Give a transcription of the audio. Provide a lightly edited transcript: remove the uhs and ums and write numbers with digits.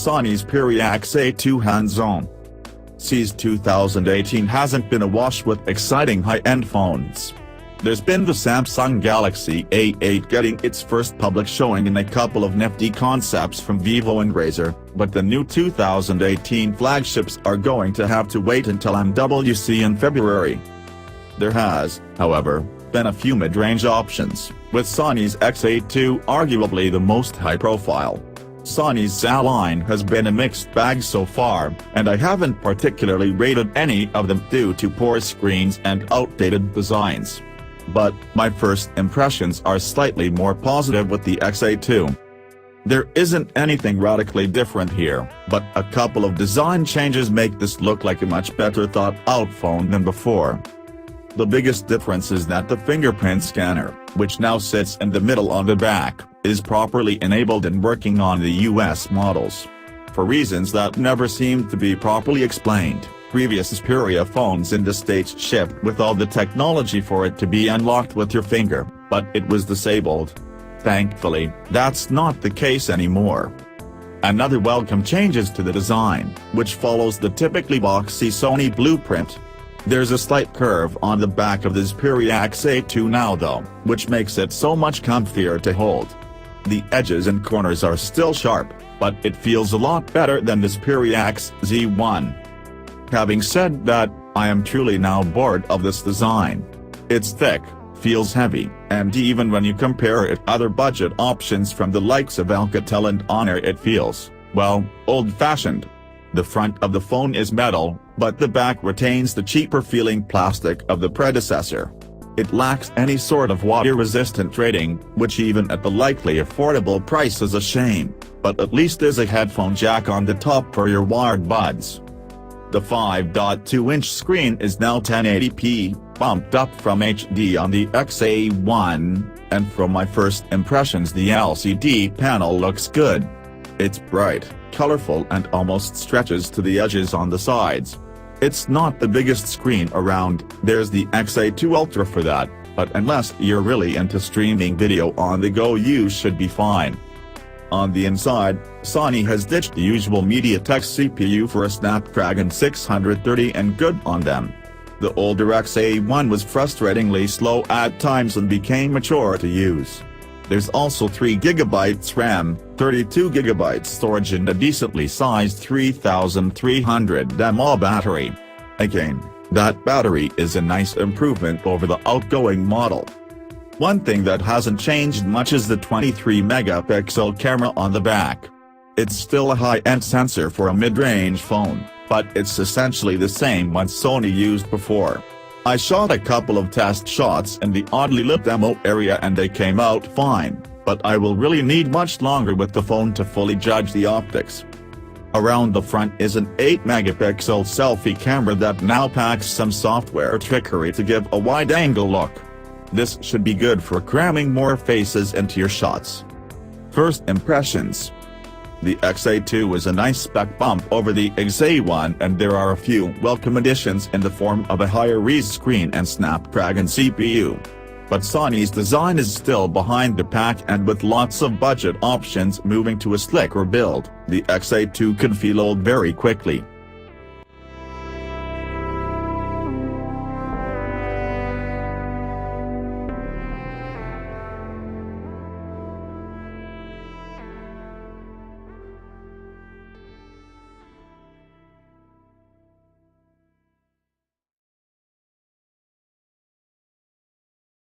Sony Xperia XA2 hands-on. Since 2018 hasn't been awash with exciting high-end phones. There's been the Samsung Galaxy A8 getting its first public showing in a couple of nifty concepts from Vivo and Razer, but the new 2018 flagships are going to have to wait until MWC in February. There has, however, been a few mid-range options, with Sony's XA2 arguably the most high-profile. Sony's XA line has been a mixed bag so far, and I haven't particularly rated any of them due to poor screens and outdated designs. But my first impressions are slightly more positive with the XA2. There isn't anything radically different here, but a couple of design changes make this look like a much better thought-out phone than before. The biggest difference is that the fingerprint scanner, which now sits in the middle on the back, is properly enabled and working on the US models. For reasons that never seemed to be properly explained, previous Xperia phones in the States shipped with all the technology for it to be unlocked with your finger, but it was disabled. Thankfully, that's not the case anymore. Another welcome changes to the design, which follows the typically boxy Sony blueprint. There's a slight curve on the back of the Xperia XA2 now though, which makes it so much comfier to hold. The edges and corners are still sharp, but it feels a lot better than the Xperia XZ1. Having said that, I am truly now bored of this design. It's thick, feels heavy, and even when you compare it to other budget options from the likes of Alcatel and Honor, it feels, well, old-fashioned. The front of the phone is metal, but the back retains the cheaper-feeling plastic of the predecessor. It lacks any sort of water-resistant rating, which even at the likely affordable price is a shame, but at least there's a headphone jack on the top for your wired buds. The 5.2-inch screen is now 1080p, bumped up from HD on the XA1, and from my first impressions the LCD panel looks good. It's bright, colorful and almost stretches to the edges on the sides. It's not the biggest screen around, there's the XA2 Ultra for that, but unless you're really into streaming video on the go you should be fine. On the inside, Sony has ditched the usual MediaTek CPU for a Snapdragon 630 and good on them. The older XA1 was frustratingly slow at times and became mature to use. There's also 3GB RAM, 32GB storage and a decently sized 3300 mAh battery. Again, that battery is a nice improvement over the outgoing model. One thing that hasn't changed much is the 23-megapixel camera on the back. It's still a high-end sensor for a mid-range phone, but it's essentially the same one Sony used before. I shot a couple of test shots in the oddly lit demo area and they came out fine, but I will really need much longer with the phone to fully judge the optics. Around the front is an 8-megapixel selfie camera that now packs some software trickery to give a wide-angle look. This should be good for cramming more faces into your shots. First impressions. The XA2 is a nice spec bump over the XA1 and there are a few welcome additions in the form of a higher res screen and Snapdragon CPU. But Sony's design is still behind the pack and with lots of budget options moving to a slicker build, the XA2 could feel old very quickly.